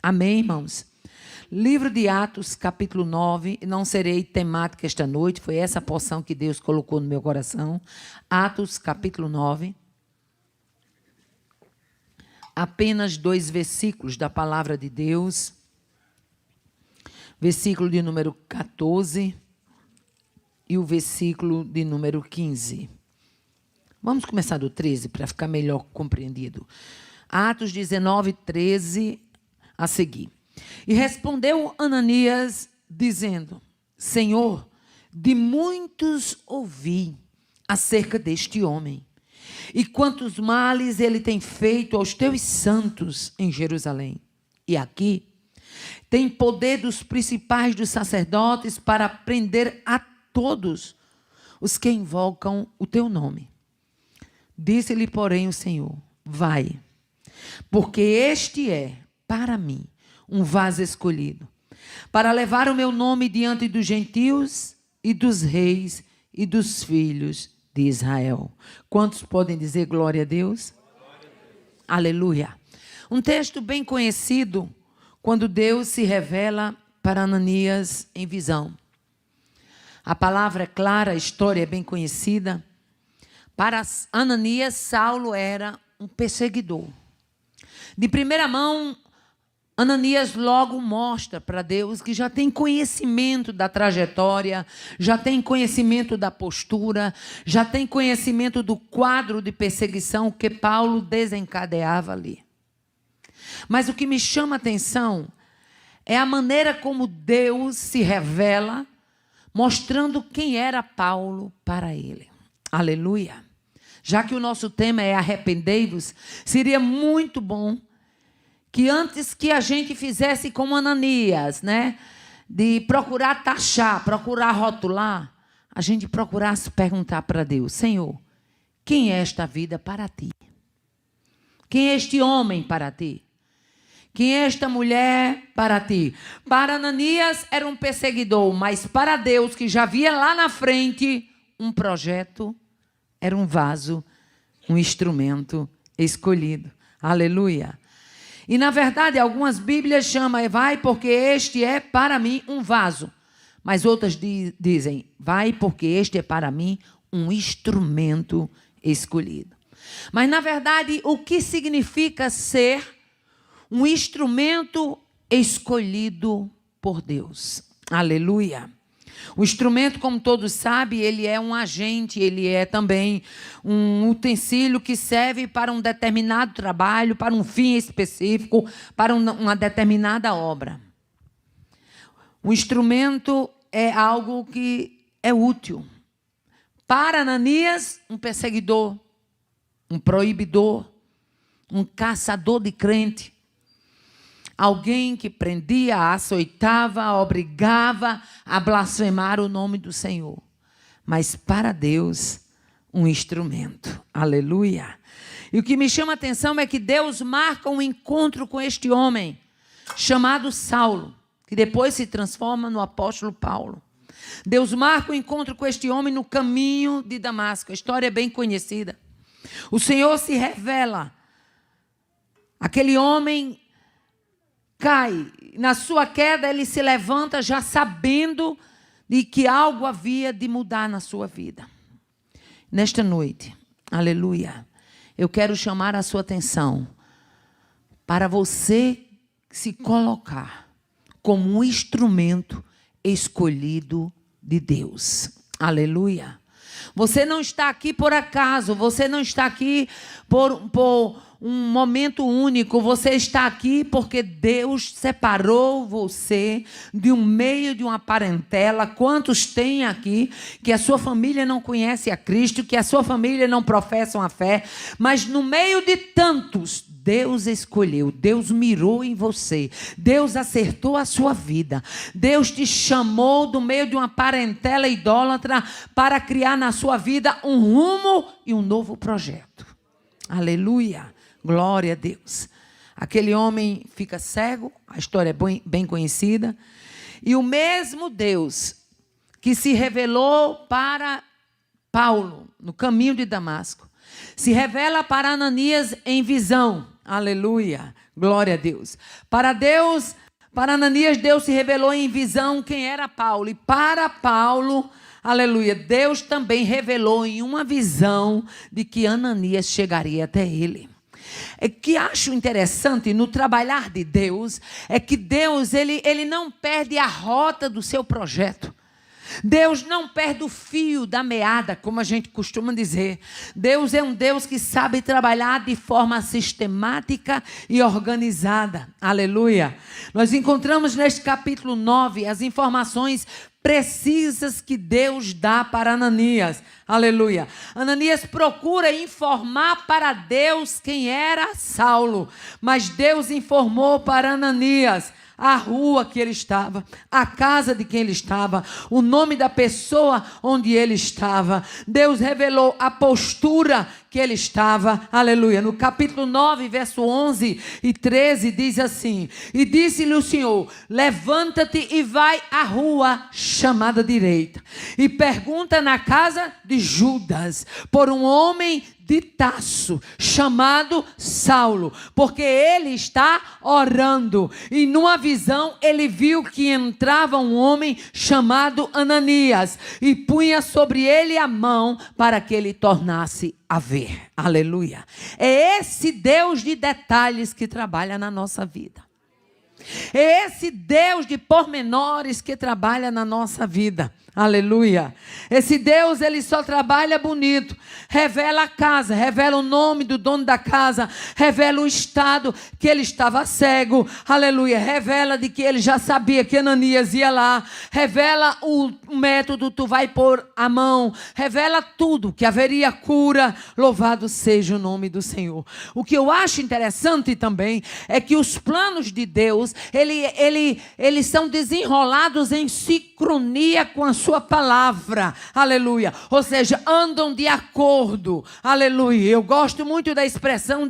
Amém, irmãos? Livro de Atos, capítulo 9. Não serei temática esta noite. Foi essa porção que Deus colocou no meu coração. Atos, capítulo 9. Apenas 2 versículos da palavra de Deus. Versículo de número 14 e o versículo de número 15. Vamos começar do 13 para ficar melhor compreendido. Atos 19, 13 a seguir. E respondeu Ananias, dizendo: Senhor, de muitos ouvi acerca deste homem, e quantos males ele tem feito aos teus santos em Jerusalém. E aqui tem poder dos principais dos sacerdotes para prender a todos os que invocam o teu nome. Disse-lhe, porém, o Senhor: vai, porque este é, para mim, um vaso escolhido, para levar o meu nome diante dos gentios e dos reis e dos filhos de Israel. Quantos podem dizer glória a Deus? Glória a Deus. Aleluia. Um texto bem conhecido, quando Deus se revela para Ananias em visão. A palavra é clara, a história é bem conhecida. Para Ananias, Saulo era um perseguidor. De primeira mão, Ananias logo mostra para Deus que já tem conhecimento da trajetória, já tem conhecimento da postura, já tem conhecimento do quadro de perseguição que Paulo desencadeava ali. Mas o que me chama a atenção é a maneira como Deus se revela, mostrando quem era Paulo para ele. Aleluia. Já que o nosso tema é arrependei-vos, seria muito bom que antes que a gente fizesse como Ananias, né, de procurar taxar, procurar rotular, a gente procurasse perguntar para Deus: Senhor, quem é esta vida para ti? Quem é este homem para ti? Quem é esta mulher para ti? Para Ananias era um perseguidor, mas para Deus, que já via lá na frente um projeto, era um vaso, um instrumento escolhido. Aleluia. E, na verdade, algumas Bíblias chamam, vai porque este é para mim um vaso. Mas outras dizem, vai porque este é para mim um instrumento escolhido. Mas, na verdade, o que significa ser um instrumento escolhido por Deus? Aleluia. O instrumento, como todos sabem, ele é um agente, ele é também um utensílio que serve para um determinado trabalho, para um fim específico, para uma determinada obra. O instrumento é algo que é útil. Para Ananias, um perseguidor, um proibidor, um caçador de crente, alguém que prendia, açoitava, obrigava a blasfemar o nome do Senhor. Mas para Deus, um instrumento. Aleluia. E o que me chama a atenção é que Deus marca um encontro com este homem, chamado Saulo, que depois se transforma no apóstolo Paulo. Deus marca um encontro com este homem no caminho de Damasco. A história é bem conhecida. O Senhor se revela. Aquele homem cai, na sua queda ele se levanta já sabendo de que algo havia de mudar na sua vida. Nesta noite, aleluia, eu quero chamar a sua atenção para você se colocar como um instrumento escolhido de Deus. Aleluia. Você não está aqui por acaso, você não está aqui por um momento único, você está aqui porque Deus separou você de um meio de uma parentela. Quantos tem aqui que a sua família não conhece a Cristo, que a sua família não professam a fé, mas no meio de tantos, Deus escolheu, Deus mirou em você, Deus acertou a sua vida, Deus te chamou do meio de uma parentela idólatra para criar na sua vida um rumo e um novo projeto. Aleluia, glória a Deus. Aquele homem fica cego, a história é bem conhecida, e o mesmo Deus que se revelou para Paulo no caminho de Damasco, se revela para Ananias em visão. Aleluia, Glória a Deus. Para Ananias, Deus se revelou em visão quem era Paulo. E para Paulo, aleluia, Deus também revelou em uma visão de que Ananias chegaria até ele. O que acho interessante no trabalhar de Deus é que Deus ele não perde a rota do seu projeto. Deus não perde o fio da meada, como a gente costuma dizer. Deus é um Deus que sabe trabalhar de forma sistemática e organizada. Aleluia. Nós encontramos neste capítulo 9 as informações precisas que Deus dá para Ananias. Aleluia. Ananias procura informar para Deus quem era Saulo, mas Deus informou para Ananias a rua que ele estava, a casa de quem ele estava, o nome da pessoa onde ele estava. Deus revelou a postura que ele estava, aleluia. No capítulo 9, verso 11 e 13, diz assim: e disse-lhe o Senhor, levanta-te e vai à rua chamada direita, e pergunta na casa de Judas, por um homem de Tarso, chamado Saulo, porque ele está orando. E numa visão ele viu que entrava um homem chamado Ananias, e punha sobre ele a mão para que ele tornasse a ver. Aleluia. É esse Deus de detalhes que trabalha na nossa vida. É esse Deus de pormenores que trabalha na nossa vida. Aleluia. Esse Deus, ele só trabalha bonito. Revela a casa, revela o nome do dono da casa, revela o estado que ele estava cego. Aleluia. Revela de que ele já sabia que Ananias ia lá. Revela o método, tu vai pôr a mão. Revela tudo, que haveria cura. Louvado seja o nome do Senhor. O que eu acho interessante também é que os planos de Deus, eles são desenrolados em sincronia com a sua palavra, aleluia, ou seja, andam de acordo, aleluia. Eu gosto muito da expressão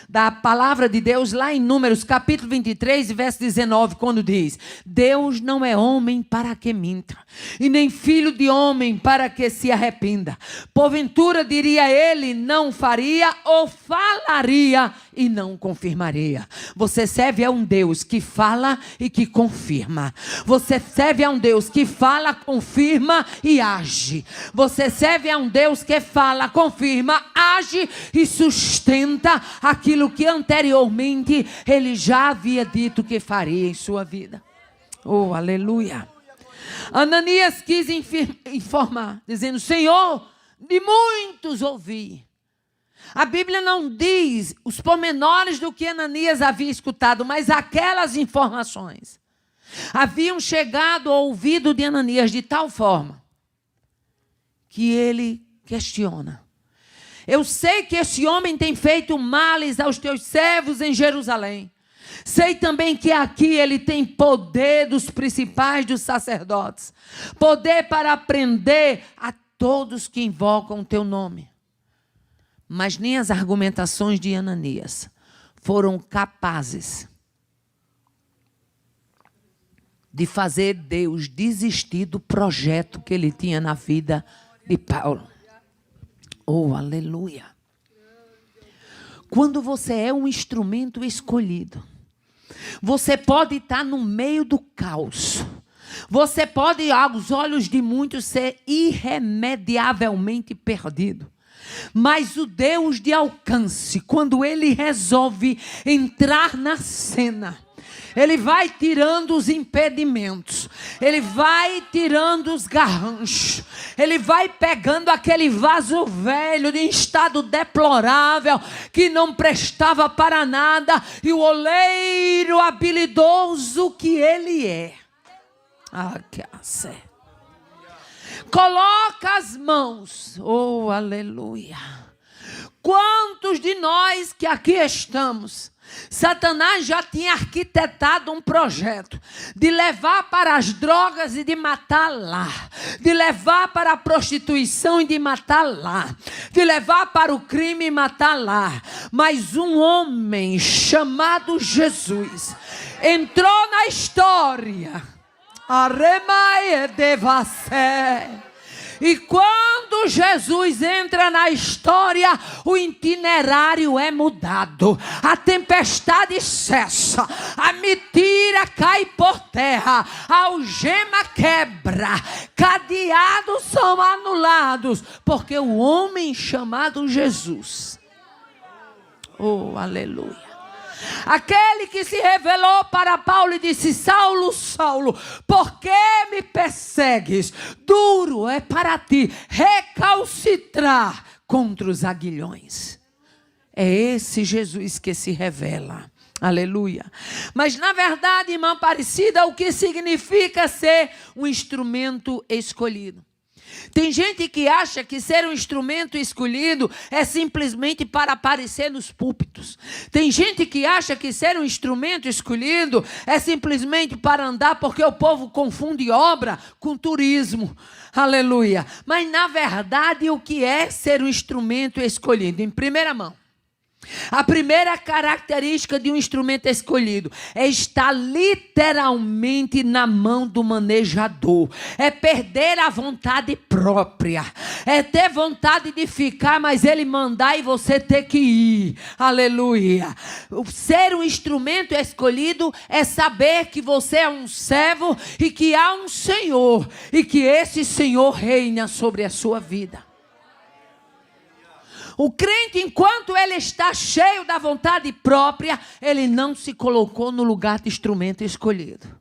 da palavra de Deus lá em Números, capítulo 23, verso 19, quando diz: Deus não é homem para que minta, e nem filho de homem para que se arrependa. Porventura, diria ele, não faria, ou falaria e não confirmaria. Você serve a um Deus que fala e que confirma. Você serve a um Deus que fala, confirma e age. Você serve a um Deus que fala, confirma, age e sustenta aquilo que anteriormente ele já havia dito que faria em sua vida. Oh, aleluia. Ananias quis informar, dizendo: Senhor, de muitos ouvi. A Bíblia não diz os pormenores do que Ananias havia escutado, mas aquelas informações haviam chegado ao ouvido de Ananias de tal forma que ele questiona: eu sei que esse homem tem feito males aos teus servos em Jerusalém. Sei também que aqui ele tem poder dos principais dos sacerdotes, poder para prender a todos que invocam o teu nome. Mas nem as argumentações de Ananias foram capazes de fazer Deus desistir do projeto que ele tinha na vida de Paulo. Oh, aleluia. Quando você é um instrumento escolhido, você pode estar no meio do caos. Você pode, aos olhos de muitos, ser irremediavelmente perdido. Mas o Deus de alcance, quando ele resolve entrar na cena, ele vai tirando os impedimentos, ele vai tirando os garranchos, ele vai pegando aquele vaso velho de estado deplorável, que não prestava para nada, e o oleiro habilidoso que ele é. Que certo. Coloca as mãos, oh aleluia. Quantos de nós que aqui estamos, Satanás já tinha arquitetado um projeto de levar para as drogas e de matar lá, de levar para a prostituição e de matar lá, de levar para o crime e matar lá. Mas um homem chamado Jesus entrou na história. E quando Jesus entra na história, o itinerário é mudado. A tempestade cessa, a mentira cai por terra, a algema quebra, cadeados são anulados, porque o homem chamado Jesus, oh, aleluia, aquele que se revelou para Paulo e disse: Saulo, Saulo, por que me persegues? Duro é para ti recalcitrar contra os aguilhões. É esse Jesus que se revela. Aleluia. Mas na verdade, irmã Aparecida, o que significa ser um instrumento escolhido? Tem gente que acha que ser um instrumento escolhido é simplesmente para aparecer nos púlpitos. Tem gente que acha que ser um instrumento escolhido é simplesmente para andar, porque o povo confunde obra com turismo. Aleluia. Mas na verdade, o que é ser um instrumento escolhido? Em primeira mão, a primeira característica de um instrumento escolhido é estar literalmente na mão do manejador. É perder a vontade própria. É ter vontade de ficar, mas ele mandar e você ter que ir. Aleluia. Ser um instrumento escolhido é saber que você é um servo e que há um Senhor. E que esse Senhor reina sobre a sua vida. O crente, enquanto ele está cheio da vontade própria, ele não se colocou no lugar de instrumento escolhido.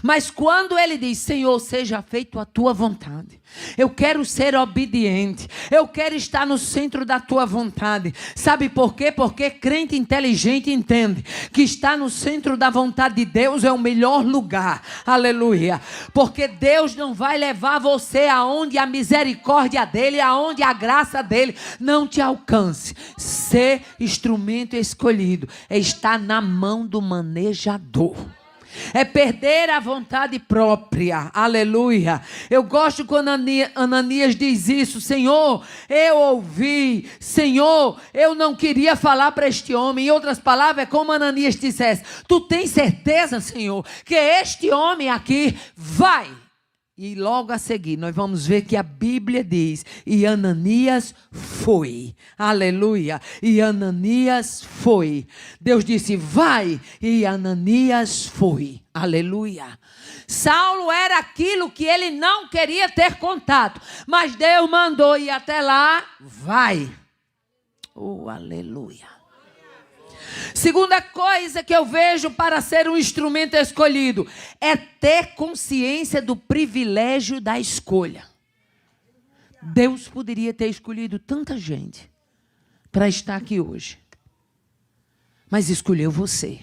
Mas quando ele diz: Senhor, seja feito a tua vontade, eu quero ser obediente, eu quero estar no centro da tua vontade. Sabe por quê? Porque crente inteligente entende que estar no centro da vontade de Deus é o melhor lugar. Aleluia. Porque Deus não vai levar você aonde a misericórdia dele, aonde a graça dele não te alcance. Ser instrumento escolhido é estar na mão do manejador. É perder a vontade própria. Aleluia. Eu gosto quando Ananias diz isso: Senhor, eu ouvi. Senhor, eu não queria falar para este homem. Em outras palavras, é como Ananias dissesse: tu tens certeza, Senhor, que este homem aqui vai? E logo a seguir, nós vamos ver que a Bíblia diz: e Ananias foi. Aleluia. E Ananias foi. Deus disse: vai. E Ananias foi. Aleluia. Saulo era aquilo que ele não queria ter contato, mas Deus mandou ir até lá. Vai. Oh, aleluia. Segunda coisa que eu vejo para ser um instrumento escolhido é ter consciência do privilégio da escolha. Deus poderia ter escolhido tanta gente para estar aqui hoje, mas escolheu você.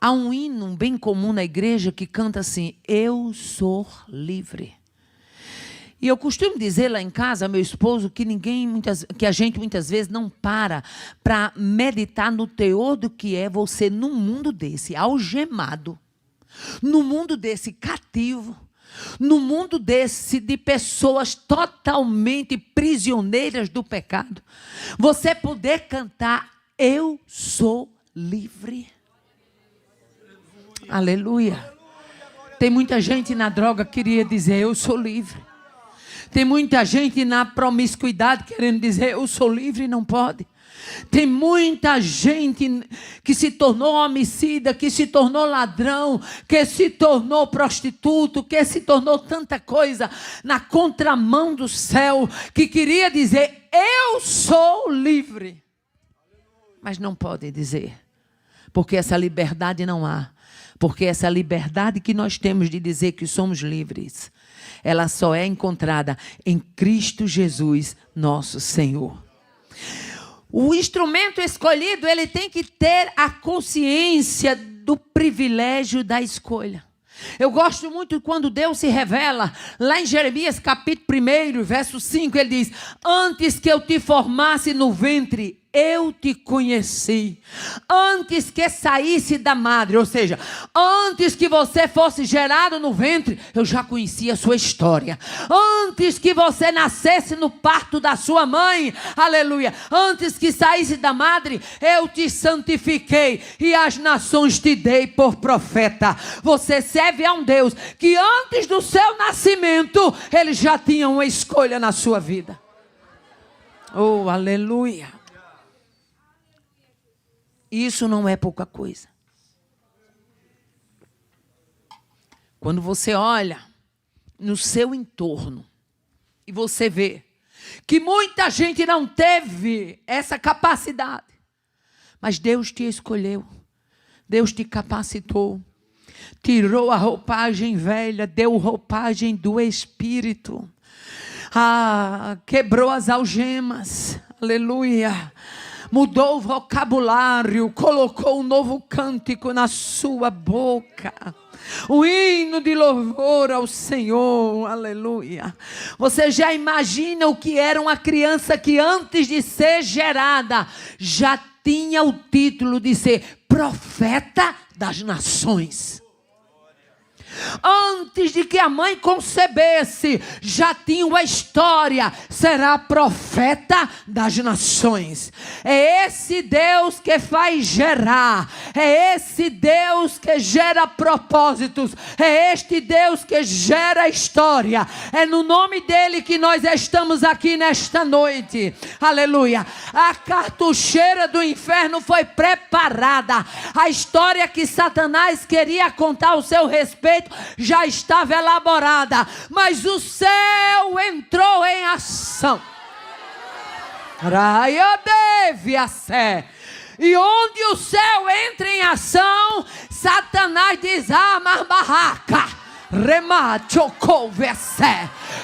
Há um hino bem comum na igreja que canta assim: eu sou livre. E eu costumo dizer lá em casa, meu esposo, que a gente muitas vezes não para meditar no teor do que é você num mundo desse algemado, num mundo desse cativo, num mundo desse de pessoas totalmente prisioneiras do pecado. Você poder cantar: eu sou livre. Aleluia. Tem muita gente na droga que queria dizer: eu sou livre. Tem muita gente na promiscuidade querendo dizer: eu sou livre, e não pode. Tem muita gente que se tornou homicida, que se tornou ladrão, que se tornou prostituto, que se tornou tanta coisa na contramão do céu, que queria dizer: eu sou livre. Mas não pode dizer, porque essa liberdade não há. Porque essa liberdade que nós temos de dizer que somos livres, ela só é encontrada em Cristo Jesus, nosso Senhor. O instrumento escolhido, ele tem que ter a consciência do privilégio da escolha. Eu gosto muito quando Deus se revela, lá em Jeremias capítulo 1, verso 5, ele diz: antes que eu te formasse no ventre, eu te conheci. Antes que saísse da madre, ou seja, antes que você fosse gerado no ventre, eu já conhecia a sua história. Antes que você nascesse no parto da sua mãe, aleluia, antes que saísse da madre, eu te santifiquei e as nações te dei por profeta. Você serve a um Deus que antes do seu nascimento, ele já tinha uma escolha na sua vida. Oh, aleluia. Isso não é pouca coisa. Quando você olha no seu entorno e você vê que muita gente não teve essa capacidade, mas Deus te escolheu, Deus te capacitou, tirou a roupagem velha, deu roupagem do Espírito, quebrou as algemas, aleluia. Mudou o vocabulário, colocou um novo cântico na sua boca. O hino de louvor ao Senhor, aleluia. Você já imagina o que era uma criança que antes de ser gerada, já tinha o título de ser profeta das nações. Antes de que a mãe concebesse, já tinha uma história, será profeta das nações. É esse Deus que faz gerar, é esse Deus que gera propósitos, é este Deus que gera história. É no nome dele que nós estamos aqui nesta noite, aleluia. A cartucheira do inferno foi preparada, a história que Satanás queria contar ao seu respeito já estava elaborada, mas o céu entrou em ação. E onde o céu entra em ação, Satanás desarma a barraca.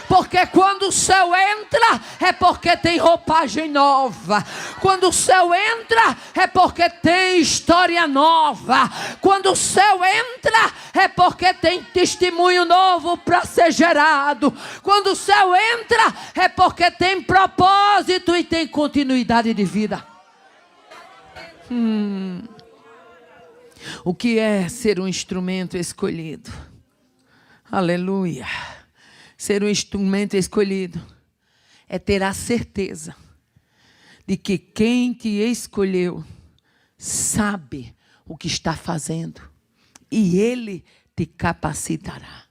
Porque quando o céu entra, é porque tem roupagem nova. Quando o céu entra, é porque tem história nova. Quando o céu entra, é porque tem testemunho novo para ser gerado. Quando o céu entra, é porque tem propósito e tem continuidade de vida. O que é ser um instrumento escolhido? Aleluia. Ser um instrumento escolhido é ter a certeza de que quem te escolheu sabe o que está fazendo e ele te capacitará.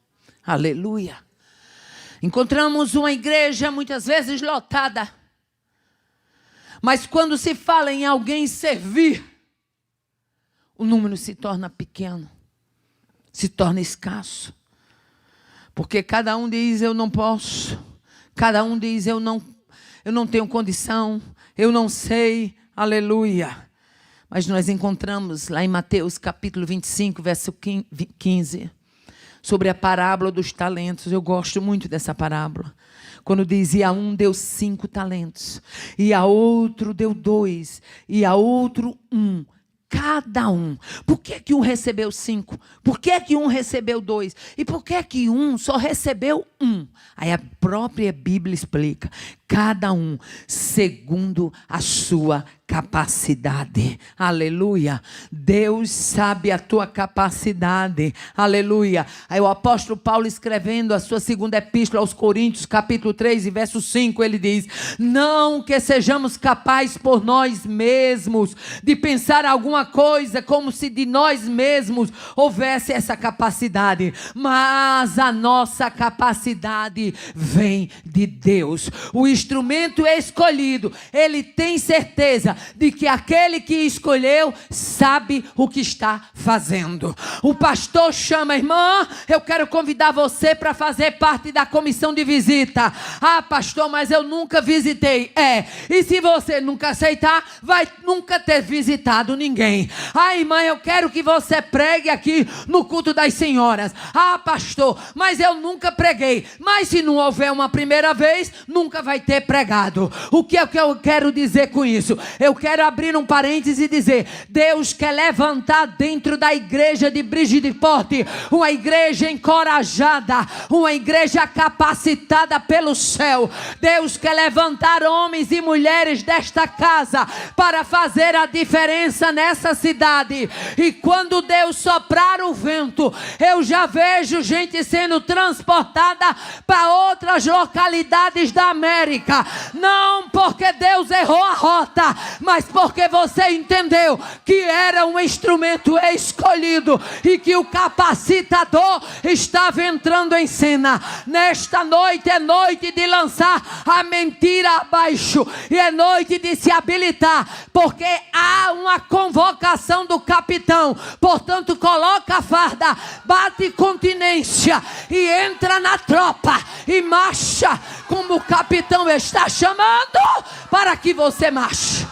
Aleluia. Encontramos uma igreja muitas vezes lotada, mas quando se fala em alguém servir, o número se torna pequeno, se torna escasso. Porque cada um diz, eu não posso. Cada um diz, eu não tenho condição. Eu não sei. Aleluia. Mas nós encontramos lá em Mateus capítulo 25, verso 15. Sobre a parábola dos talentos. Eu gosto muito dessa parábola. Quando diz, e a um deu 5 talentos. E a outro deu 2. E a outro 1. Cada um. Por que um recebeu 5? Por que um recebeu 2? E por que um só recebeu 1? Aí a própria Bíblia explica. Cada um segundo a sua capacidade. Aleluia. Deus sabe a tua capacidade. Aleluia. Aí o apóstolo Paulo, escrevendo a sua segunda epístola aos Coríntios, capítulo 3 e verso 5, ele diz, não que sejamos capazes por nós mesmos de pensar alguma coisa como se de nós mesmos houvesse essa capacidade, mas a nossa capacidade vem de Deus. O instrumento escolhido, ele tem certeza de que aquele que escolheu sabe o que está fazendo. O pastor chama, irmã, eu quero convidar você para fazer parte da comissão de visita. Ah, pastor, mas eu nunca visitei. E se você nunca aceitar, vai nunca ter visitado ninguém. Ah, irmã, eu quero que você pregue aqui no culto das senhoras. Ah, pastor, mas eu nunca preguei. Mas se não houver uma primeira vez, nunca vai ter pregado. O que é que eu quero dizer com isso? Eu quero abrir um parêntese e dizer: Deus quer levantar dentro da igreja de Bridgeport uma igreja encorajada, uma igreja capacitada pelo céu. Deus quer levantar homens e mulheres desta casa para fazer a diferença nessa cidade. E quando Deus soprar o vento, eu já vejo gente sendo transportada para outras localidades da América. Não porque Deus errou a rota, mas porque você entendeu que era um instrumento escolhido e que o capacitador estava entrando em cena. Nesta noite é noite de lançar a mentira abaixo e é noite de se habilitar, porque há uma convocação do capitão. Portanto, coloca a farda, bate continência e entra na tropa e marcha como o capitão está chamando para que você marche.